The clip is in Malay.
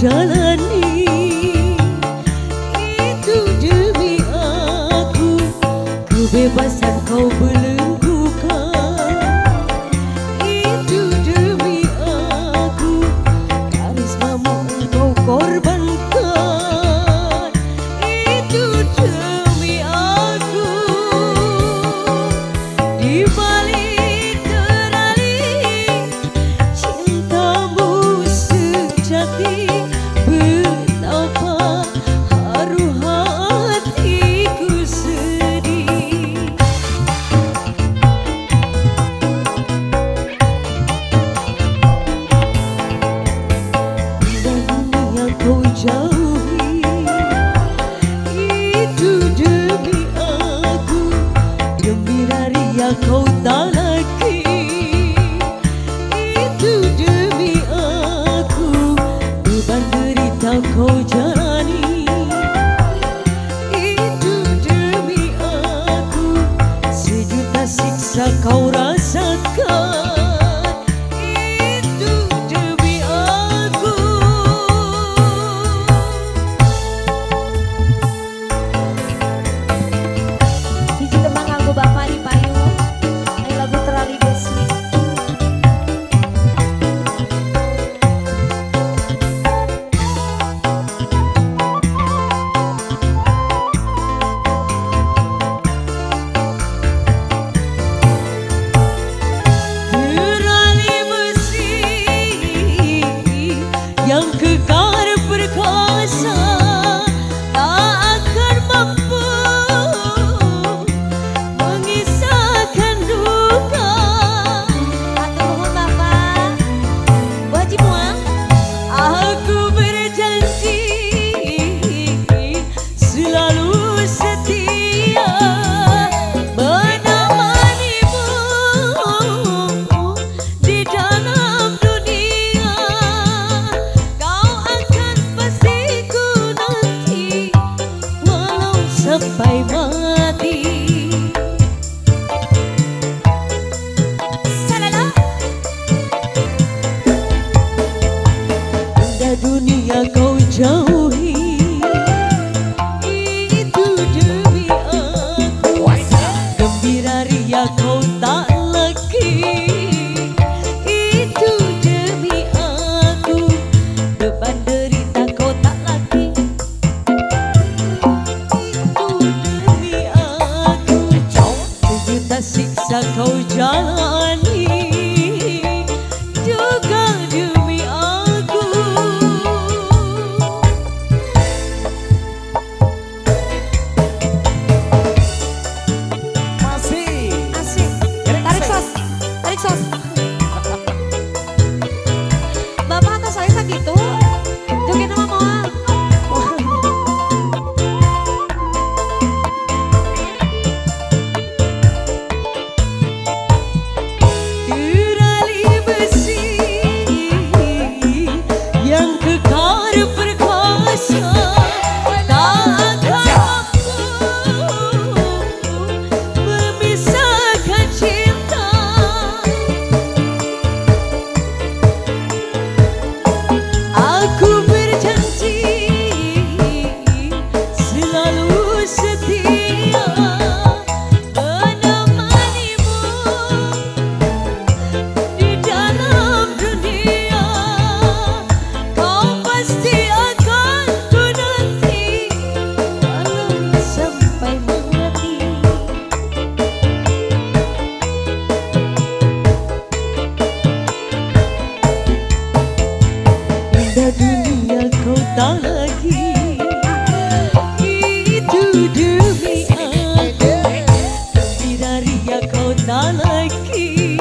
jalani, itu demi aku, kebebasan kau belenggukan. Itu demi aku, karismamu engkau korbankan. Itu demi aku, di balik terali cintamu sejati, betapa haru hatiku sedih. Dan yang kau jauhi, itu demi aku, gembira ria kau tak lagi. Itu demi aku, beban derita kau jalani. Itu demi aku, sejuta siksa kau rasakan. Itu demi aku. Hiji tembang kanggo Bapak di payung, aya lagu Terali Besi. Terali besi yang kekar perkasa, tak akan mampu mengisahkan duka. Hatur nuhun Bapak. Bu Haji Muang, Aku berjanji selalu setia menemanimu di dalam dunia. Kau akan pastiku nanti walau sampai mati. salala. Indah dunia kau jauhi, itu demi aku, gembira ria kau tak lagi. Itu demi aku, beban derita kau tak lagi. Itu demi aku, sejuta siksa kau jalani. Juga demi aku. Masih Asik. Tarik sos. Tarik sos. Bapak atau saya sakitu? Joget nama moal. Terali besi yang kekar perkasa, tak akan mampu memisahkan cinta. Aku berjanji selalu setia menemanimu di dalam dunia. Kau pasti akan ku nanti walau sampai mati. Indah dunia kau tak lagi, itu demi aku, gembira ria kau tak lagi.